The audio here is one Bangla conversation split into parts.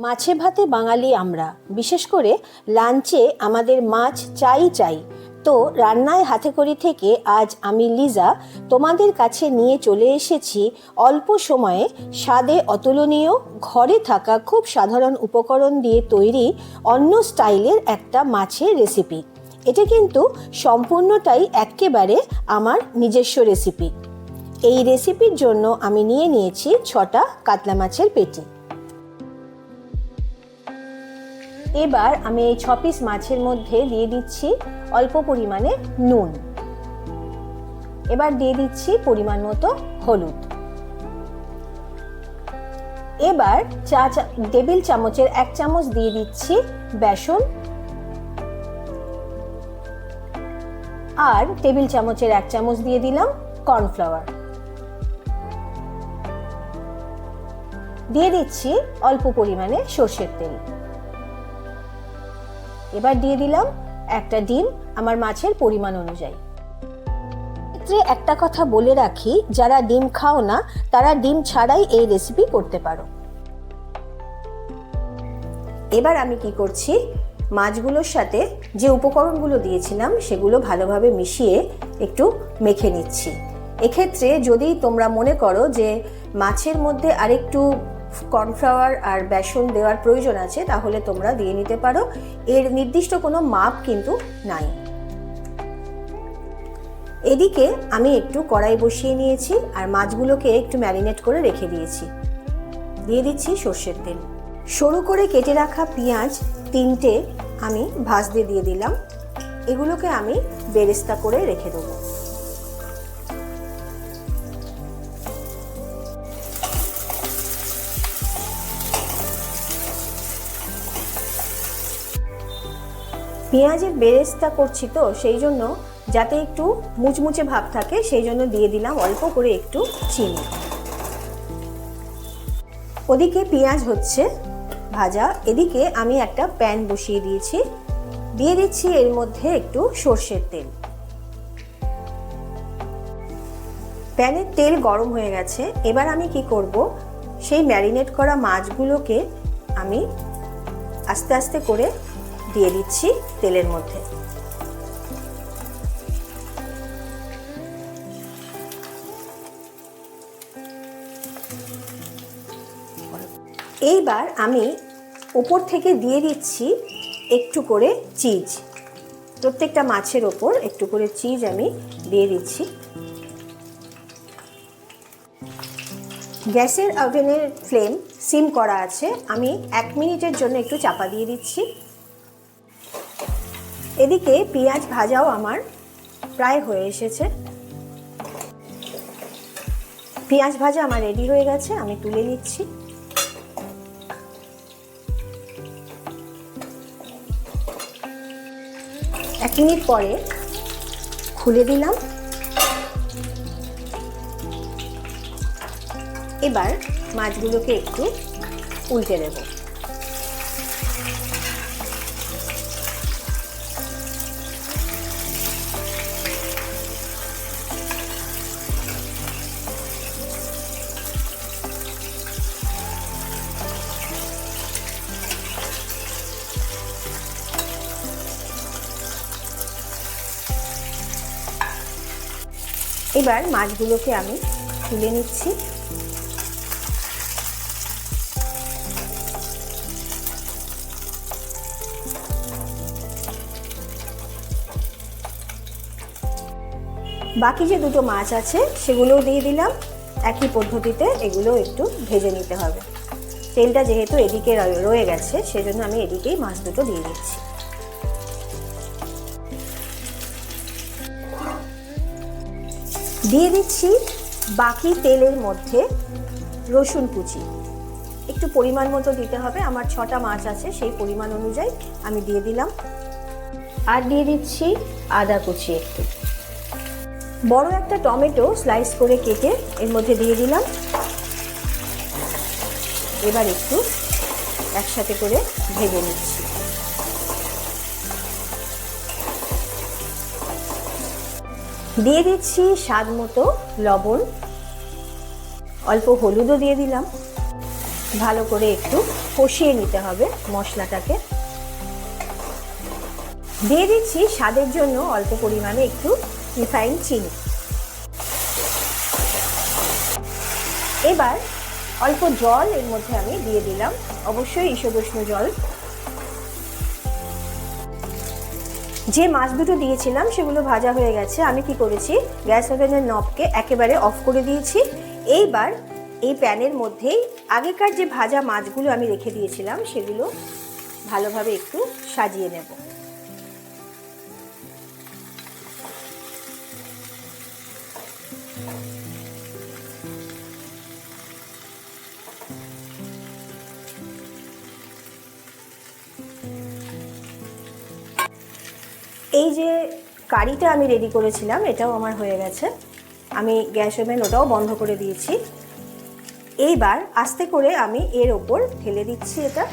মাছে ভাতে বাঙালি আমরা, বিশেষ করে লাঞ্চে আমাদের মাছ চাই। তো রান্নায় হাতেখড়ি থেকে আজ আমি লিজা তোমাদের কাছে নিয়ে চলে এসেছি অল্প সময়ে স্বাদে অতুলনীয়, ঘরে থাকা খুব সাধারণ উপকরণ দিয়ে তৈরি অন্য স্টাইলের একটা মাছের রেসিপি। এটা কিন্তু সম্পূর্ণটাই একেবারে আমার নিজস্ব রেসিপি। এই রেসিপির জন্য আমি নিয়ে নিয়েছি 6টা কাতলা মাছের পেটি। এবার আমি এই 6 পিস মাছের মধ্যে দিয়ে দিচ্ছি অল্প পরিমাণে নুন। এবার দিয়ে দিচ্ছি পরিমাণ মতো হলুদ। এবার টেবিল চামচের 1 চামচ দিয়ে দিচ্ছি বেসন, আর টেবিল চামচের 1 চামচ দিয়ে দিলাম কর্নফ্লাওয়ার। দিয়ে দিচ্ছি অল্প পরিমাণে সরষের তেল। এবার দিয়ে দিলাম একটা ডিম আমার মাছের পরিমাণ অনুযায়ী। এক্ষেত্রে একটা কথা বলে রাখি, যারা ডিম খাও না তারা ডিম ছাড়াই এই রেসিপি করতে পারো। এবার আমি কি করছি, মাছগুলোর সাথে যে উপকরণগুলো দিয়েছিলাম সেগুলো ভালোভাবে মিশিয়ে একটু মেখে নিচ্ছি। এক্ষেত্রে যদি তোমরা মনে করো যে মাছের মধ্যে আরেকটু কর্নফ্লাওয়ার আর বেসন দেওয়ার প্রয়োজন আছে, তাহলে তোমরা দিয়ে নিতে পারো। এর নির্দিষ্ট কোনো মাপ কিন্তু নাই। এদিকে আমি একটু কড়াই বসিয়ে নিয়েছি আর মাছগুলোকে একটু ম্যারিনেট করে রেখে দিয়েছি। দিয়ে দিচ্ছি সর্ষের তেল। সরু করে কেটে রাখা পেঁয়াজ 3টে আমি ভাজতে দিয়ে দিলাম। এগুলোকে আমি বেরেস্তা করে রেখে দেবো। পেঁয়াজের বেরেস্তা করছি তো সেই জন্য যাতে একটু মুচমুচে ভাব থাকে সেই জন্য দিয়ে দিলাম অল্প করে একটু চিনি। ওদিকে পেঁয়াজ হচ্ছে ভাজা, এদিকে আমি একটা প্যান বসিয়ে দিয়েছি। দিয়ে দিচ্ছি এর মধ্যে একটু সর্ষের তেল। প্যানের তেল গরম হয়ে গেছে। এবার আমি কি করব, সেই ম্যারিনেট করা মাছগুলোকে আমি আস্তে আস্তে করে দিয়ে দিচ্ছি তেলের মধ্যে। এইবার আমি ওপর থেকে দিয়ে দিচ্ছি একটু করে চিজ। প্রত্যেকটা মাছের ওপর একটু করে চিজ আমি দিয়ে দিচ্ছি। গ্যাসের ওভেনের ফ্লেম সিম করা আছে। আমি 1 মিনিটের জন্য একটু চাপা দিয়ে দিচ্ছি। এদিকে পেঁয়াজ ভাজাও আমার প্রায় হয়ে এসেছে। পেঁয়াজ ভাজা আমার রেডি হয়ে গেছে, আমি তুলে নিচ্ছি। এক মিনিট পরে খুলে দিলাম। এবার মাছগুলোকে একটু উল্টে দেব। এবার মাছগুলোকে আমি তুলে নিচ্ছি। বাকি যে 2টো মাছ আছে সেগুলোও দিয়ে দিলাম। একই পদ্ধতিতে এগুলো একটু ভেজে নিতে হবে। তেলটা যেহেতু এদিকে রয়ে গেছে সেজন্য আমি এদিকেই মাছ দুটো দিয়ে দিচ্ছি। দিয়ে দিচ্ছি বাকি তেলের মধ্যে রসুন কুচি। একটু পরিমাণ মতো দিতে হবে, আমার 6টা মাছ আছে সেই পরিমাণ অনুযায়ী আমি দিয়ে দিলাম। আর দিয়ে দিচ্ছি আদা কুচি একটু। বড় একটা টমেটো স্লাইস করে কেটে এর মধ্যে দিয়ে দিলাম। এবার একটু একসাথে করে ভেজে নিচ্ছি। দিয়ে দিচ্ছি স্বাদ মতো লবণ, অল্প হলুদও দিয়ে দিলাম। ভালো করে একটু কষিয়ে নিতে হবে মশলাটাকে। দিয়ে দিচ্ছি স্বাদের জন্য অল্প পরিমাণে একটু রিফাইন্ড চিনি। এবার অল্প জল এর মধ্যে আমি দিয়ে দিলাম, অবশ্যই ঈষদুষ্ণ জল। যে মাছ দুটো দিয়েছিলাম সেগুলো ভাজা হয়ে গেছে। আমি কি করেছি, গ্যাস ওভেনের নবকে একেবারে অফ করে দিয়েছি। এইবার এই প্যানের মধ্যেই আগেকার যে ভাজা মাছগুলো আমি রেখে দিয়েছিলাম সেগুলো ভালোভাবে একটু সাজিয়ে নেব। এই যে কারিটা আমি রেডি করেছিলাম এটাও আমার হয়ে গেছে। আমি গ্যাস ওভেন ওটাও বন্ধ করে দিয়েছি। এইবার আস্তে করে আমি এর ওপর ঢেলে দিচ্ছি এটা।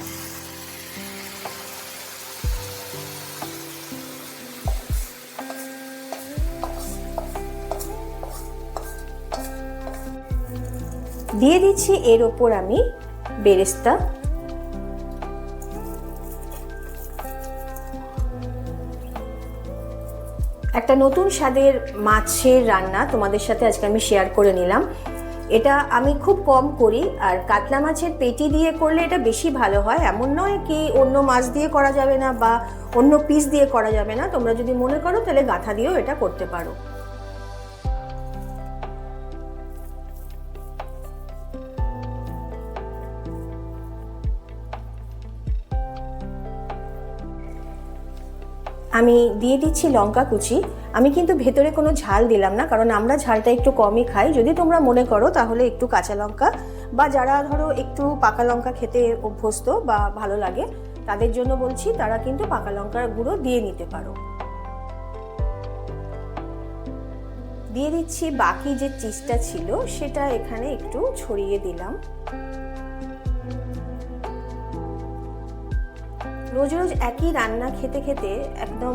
দিয়ে দিচ্ছি এর ওপর আমি বেরেস্তা। একটা নতুন স্বাদের মাছের রান্না তোমাদের সাথে আজকে আমি শেয়ার করে নিলাম। এটা আমি খুব কম করি, আর কাতলা মাছের পেটি দিয়ে করলে এটা বেশি ভালো হয়। এমন নয় কি অন্য মাছ দিয়ে করা যাবে না বা অন্য পিস দিয়ে করা যাবে না। তোমরা যদি মনে করো তাহলে গাঁথা দিয়েও এটা করতে পারো। আমি দিয়ে দিচ্ছি লঙ্কা কুচি। আমি কিন্তু ভেতরে কোনো ঝাল দিলাম না, কারণ আমরা ঝালটা একটু কমই খাই। যদি তোমরা মনে করো তাহলে একটু কাঁচা লঙ্কা বা যারা ধরো একটু পাকা লঙ্কা খেতে অভ্যস্ত বা ভালো লাগে তাদের জন্য বলছি, তারা কিন্তু পাকা লঙ্কার গুঁড়ো দিয়ে নিতে পারো। দিয়ে দিচ্ছি বাকি যে চিজটা ছিল সেটা এখানে একটু ছড়িয়ে দিলাম। রোজ রোজ একই রান্না খেতে খেতে একদম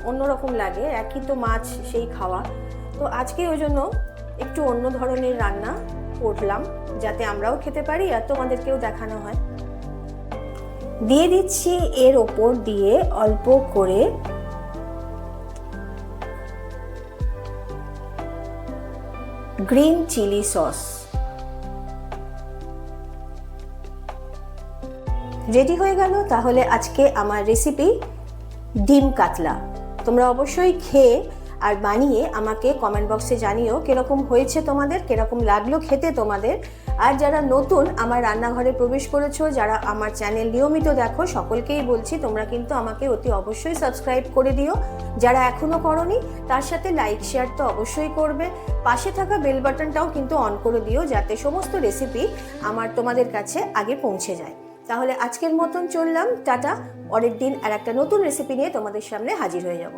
অন্যরকম লাগে। একই তো মাছ সেই খাওয়া, তো আজকে ওই জন্য একটু অন্য ধরনের রান্না করলাম যাতে আমরাও খেতে পারি আর তোমাদেরকেও দেখানো হয়। দিয়ে দিচ্ছি এর ওপর দিয়ে অল্প করে গ্রিন চিলি সস। রেডি হয়ে গেল তাহলে আজকে আমার রেসিপি ডিম কাতলা। তোমরা অবশ্যই খেয়ে আর বানিয়ে আমাকে কমেন্ট বক্সে জানিও কিরকম হয়েছে তোমাদের, কিরকম লাগলো খেতে তোমাদের। আর যারা নতুন আমার রান্নাঘরে প্রবেশ করেছো, যারা আমার চ্যানেল নিয়মিত দেখো, সকলকেই বলছি তোমরা কিন্তু আমাকে অতি অবশ্যই সাবস্ক্রাইব করে দিও। যারা এখনো করোনি তার সাথে লাইক শেয়ার তো অবশ্যই করবে। পাশে থাকা বেল বাটনটাও কিন্তু অন করে দিও যাতে সমস্ত রেসিপি আমার তোমাদের কাছে আগে পৌঁছে যায়। তাহলে আজকের মতন চললাম, টাটা। পরের দিন আর একটা নতুন রেসিপি নিয়ে তোমাদের সামনে হাজির হয়ে যাব।